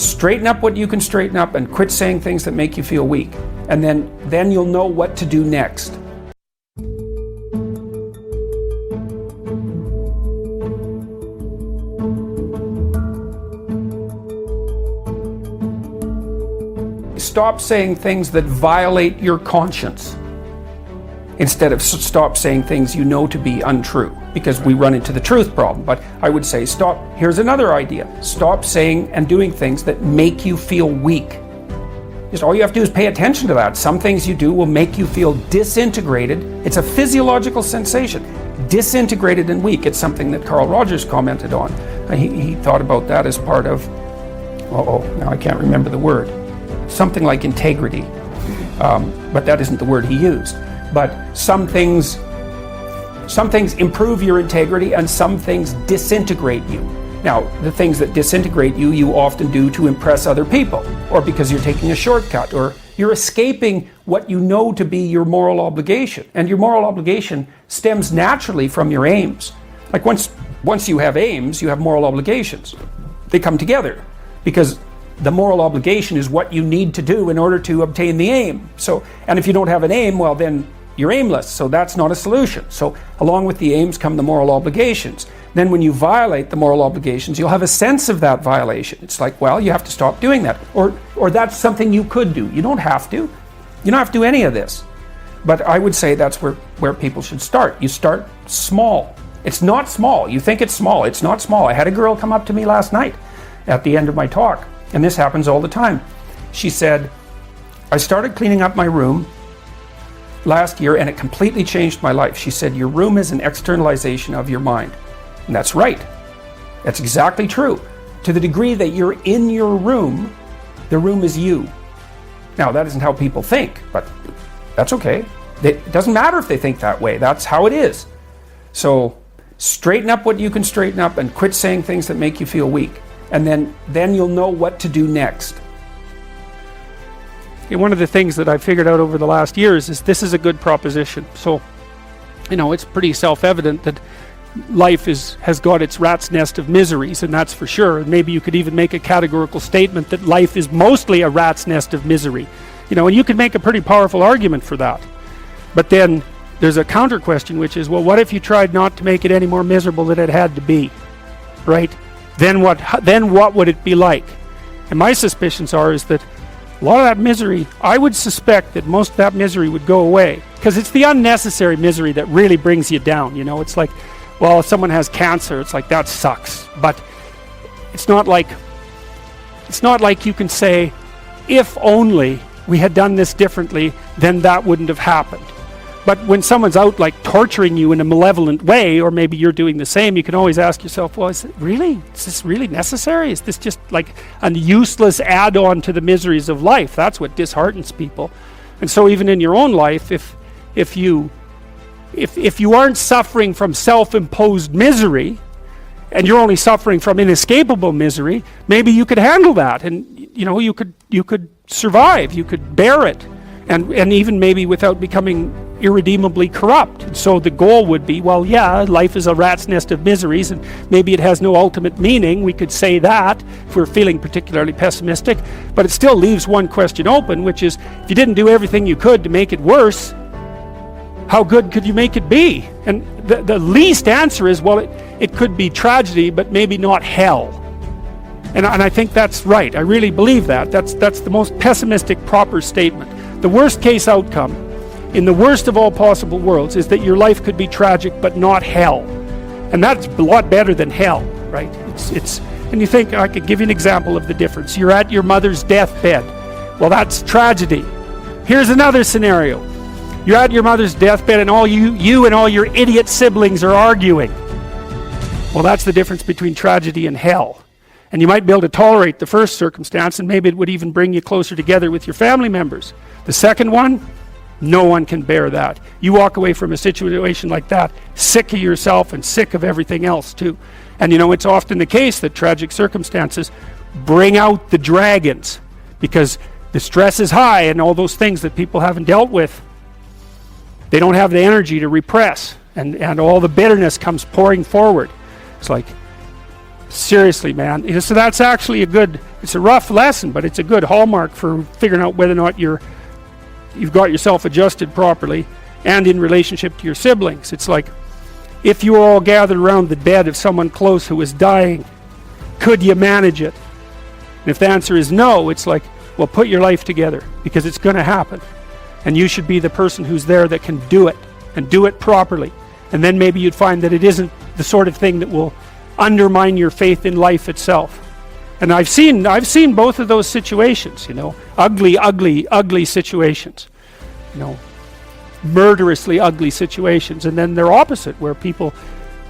Straighten up what you can straighten up and quit saying things that make you feel weak. And then you'll know what to do next. Stop saying things that violate your conscience instead of stop saying things you know to be untrue, because we run into the truth problem. But I would say stop. Here's another idea. Stop saying and doing things that make you feel weak. Just all you have to do is pay attention to that. Some things you do will make you feel disintegrated. It's a physiological sensation. Disintegrated and weak. It's something that Carl Rogers commented on. He thought about that as part of, now I can't remember the word. Something like integrity. But that isn't the word he used. But some things improve your integrity and some things disintegrate you. Now, the things that disintegrate you, you often do to impress other people, or because you're taking a shortcut, or you're escaping what you know to be your moral obligation. And your moral obligation stems naturally from your aims. Like once you have aims, you have moral obligations. They come together because the moral obligation is what you need to do in order to obtain the aim. So, and if you don't have an aim, well then you're aimless, so that's not a solution. So along with the aims come the moral obligations. Then when you violate the moral obligations, you'll have a sense of that violation. It's like, well, you have to stop doing that. Or that's something you could do. You don't have to. You don't have to do any of this. But I would say that's where people should start. You start small. It's not small. You think it's small. It's not small. I had a girl come up to me last night at the end of my talk, and this happens all the time. She said, I started cleaning up my room last year and it completely changed my life. She said, your room is an externalization of your mind. And that's right. That's exactly true. To the degree that you're in your room, the room is you. Now, that isn't how people think, but that's okay. It doesn't matter if they think that way. That's how it is. So straighten up what you can straighten up and quit saying things that make you feel weak. And then you'll know what to do next. One of the things that I figured out over the last years is this is a good proposition. So, it's pretty self-evident that life has got its rat's nest of miseries, and that's for sure. And maybe you could even make a categorical statement that life is mostly a rat's nest of misery. And you could make a pretty powerful argument for that. But then there's a counter question, which is, well, what if you tried not to make it any more miserable than it had to be, right? Then what would it be like? And my suspicions is that a lot of that misery, I would suspect that most of that misery would go away, because it's the unnecessary misery that really brings you down. It's like, well, if someone has cancer, it's like, that sucks. But it's not like you can say, if only we had done this differently, then that wouldn't have happened. But when someone's out like torturing you in a malevolent way, or maybe you're doing the same, you can always ask yourself, well, is this really necessary? Is this just like a useless add-on to the miseries of life? That's what disheartens people. And so even in your own life, if you aren't suffering from self-imposed misery, and you're only suffering from inescapable misery, maybe you could handle that, and you could survive, you could bear it, and even maybe without becoming irredeemably corrupt. And so the goal would be, well, yeah, life is a rat's nest of miseries, and maybe it has no ultimate meaning. We could say that if we're feeling particularly pessimistic, but it still leaves one question open, which is, if you didn't do everything you could to make it worse, how good could you make it be? And the least answer is, well, it could be tragedy, but maybe not hell. And I think that's right. I really believe that. That's the most pessimistic, proper statement. The worst case outcome, in the worst of all possible worlds, is that your life could be tragic, but not hell. And that's a lot better than hell, right? And you think, I could give you an example of the difference. You're at your mother's deathbed. Well, that's tragedy. Here's another scenario. You're at your mother's deathbed, and all you and all your idiot siblings are arguing. Well, that's the difference between tragedy and hell. And you might be able to tolerate the first circumstance, and maybe it would even bring you closer together with your family members. The second one, no one can bear that. You walk away from a situation like that sick of yourself and sick of everything else too. And it's often the case that tragic circumstances bring out the dragons, because the stress is high and all those things that people haven't dealt with, they don't have the energy to repress, and all the bitterness comes pouring forward. It's like, Seriously, man. So that's actually it's a rough lesson, but it's a good hallmark for figuring out whether or not you've got yourself adjusted properly and in relationship to your siblings. It's like, if you were all gathered around the bed of someone close who was dying, could you manage it? And if the answer is no, it's like, well, put your life together, because it's going to happen. And you should be the person who's there that can do it, and do it properly. And then maybe you'd find that it isn't the sort of thing that will undermine your faith in life itself. And I've seen both of those situations, ugly situations, murderously ugly situations. And then they're opposite, where people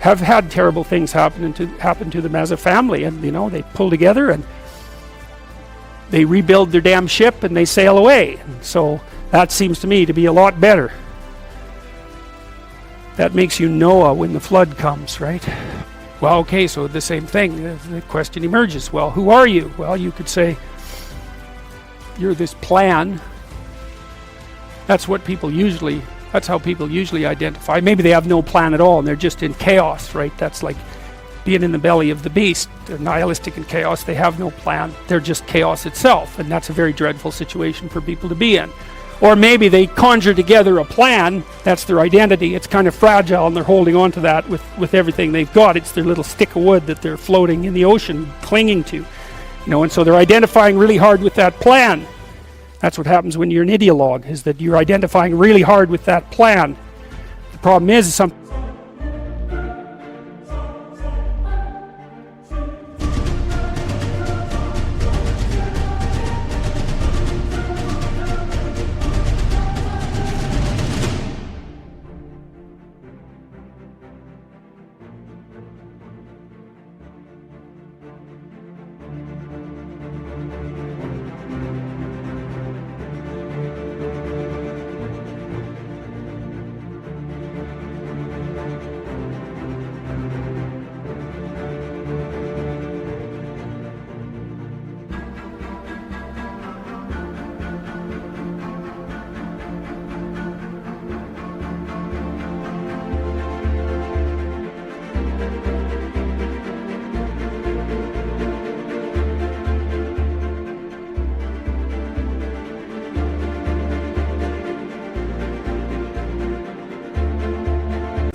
have had terrible things happen to them as a family, and they pull together and they rebuild their damn ship and they sail away. And so that seems to me to be a lot better. That makes you Noah when the flood comes, right? Well, okay, so the same thing. The question emerges, well, who are you? Well, you could say, you're this plan. That's how people usually identify. Maybe they have no plan at all and they're just in chaos, right? That's like being in the belly of the beast. They're nihilistic in chaos. They have no plan. They're just chaos itself. And that's a very dreadful situation for people to be in. Or maybe they conjure together a plan. That's their identity. It's kind of fragile and they're holding on to that with everything they've got. It's their little stick of wood that they're floating in the ocean, clinging to. And so they're identifying really hard with that plan. That's what happens when you're an ideologue, is that you're identifying really hard with that plan. The problem is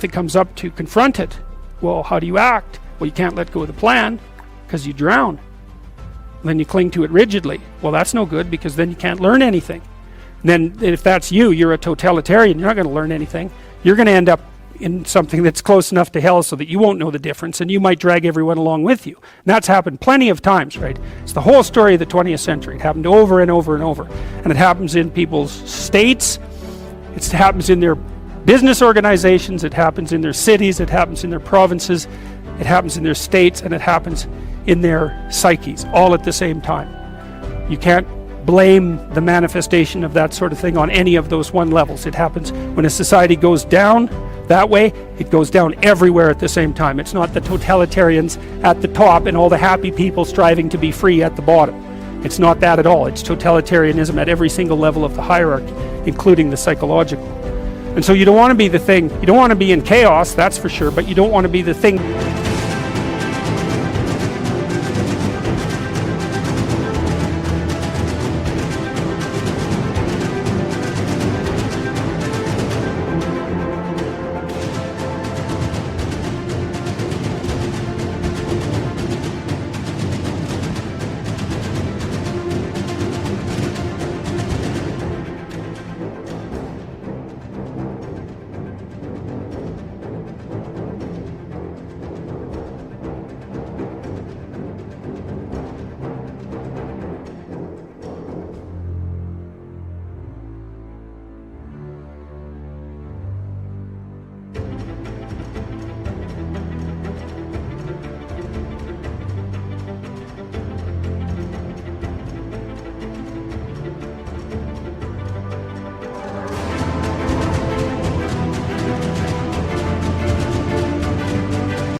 it comes up to confront it. Well, how do you act? Well, you can't let go of the plan because you drown. And then you cling to it rigidly. Well, that's no good, because then you can't learn anything. And then if that's you're a totalitarian, you're not going to learn anything. You're going to end up in something that's close enough to hell so that you won't know the difference, and you might drag everyone along with you. And that's happened plenty of times, right? It's the whole story of the 20th century. It happened over and over and over. And it happens in people's states. It happens in their business organizations, it happens in their cities, it happens in their provinces, it happens in their states, and it happens in their psyches, all at the same time. You can't blame the manifestation of that sort of thing on any of those one levels. It happens when a society goes down that way, it goes down everywhere at the same time. It's not the totalitarians at the top and all the happy people striving to be free at the bottom. It's not that at all. It's totalitarianism at every single level of the hierarchy, including the psychological. And so you don't want to be the thing, you don't want to be in chaos, that's for sure, but you don't want to be the thing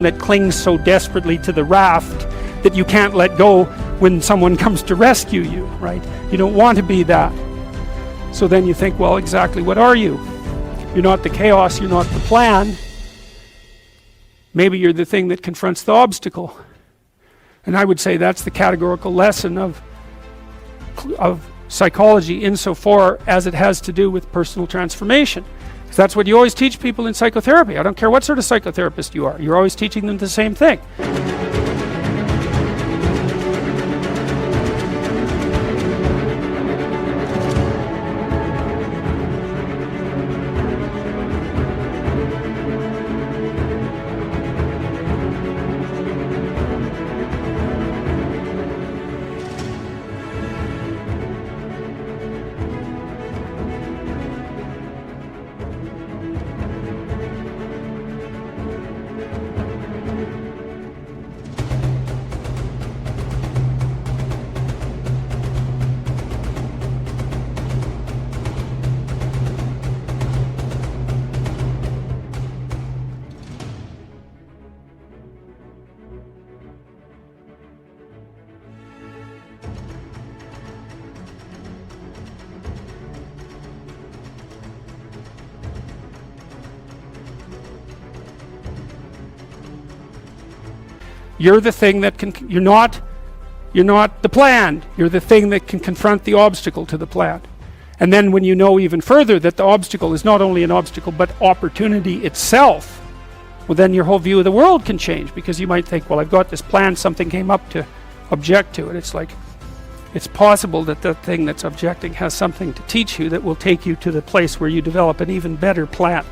that clings so desperately to the raft that you can't let go when someone comes to rescue you, right? You don't want to be that. So then you think, well, exactly what are you? You're not the chaos, you're not the plan. Maybe you're the thing that confronts the obstacle. And I would say that's the categorical lesson of psychology insofar as it has to do with personal transformation. Because that's what you always teach people in psychotherapy. I don't care what sort of psychotherapist you are. You're always teaching them the same thing. You're the thing that can, you're not the plan. You're the thing that can confront the obstacle to the plan. And then when you know even further that the obstacle is not only an obstacle but opportunity itself, well, then your whole view of the world can change, because you might think, well, I've got this plan, something came up to object to it. It's like, it's possible that the thing that's objecting has something to teach you that will take you to the place where you develop an even better plan.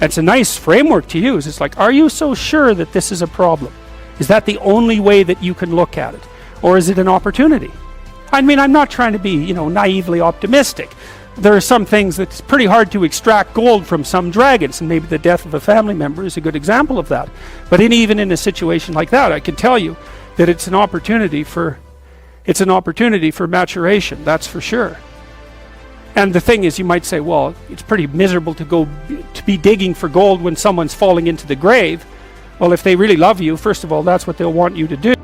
It's a nice framework to use. It's like, are you so sure that this is a problem? Is that the only way that you can look at it? Or is it an opportunity? I mean, I'm not trying to be, naively optimistic. There are some things that's pretty hard to extract gold from some dragons, and maybe the death of a family member is a good example of that. But even in a situation like that, I can tell you that it's an opportunity for maturation, that's for sure. And the thing is, you might say, well, it's pretty miserable to be digging for gold when someone's falling into the grave. Well, if they really love you, first of all, that's what they'll want you to do.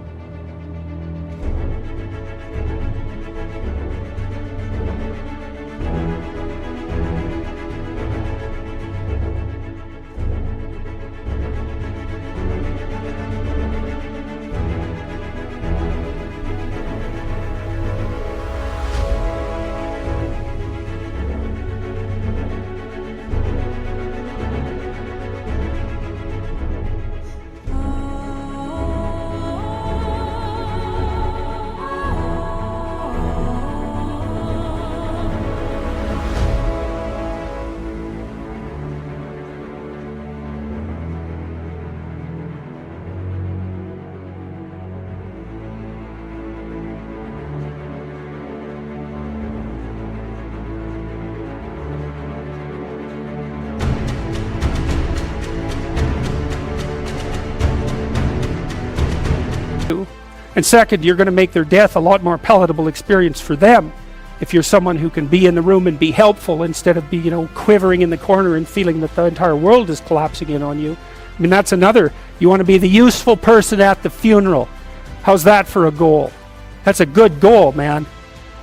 And second, you're going to make their death a lot more palatable experience for them if you're someone who can be in the room and be helpful instead of be, quivering in the corner and feeling that the entire world is collapsing in on you. I mean, that's another. You want to be the useful person at the funeral. How's that for a goal? That's a good goal, man.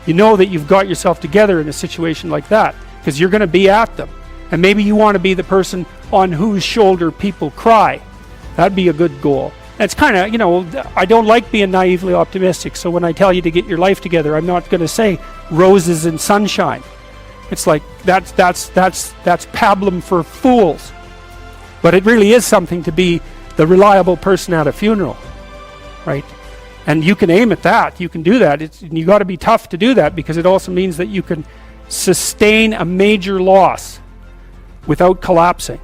You know that you've got yourself together in a situation like that because you're going to be at them. And maybe you want to be the person on whose shoulder people cry. That'd be a good goal. It's kind of, I don't like being naively optimistic, so when I tell you to get your life together, I'm not going to say roses and sunshine. It's like, that's pablum for fools. But it really is something to be the reliable person at a funeral, right? And you can aim at that, you can do that. You got to be tough to do that, because it also means that you can sustain a major loss without collapsing.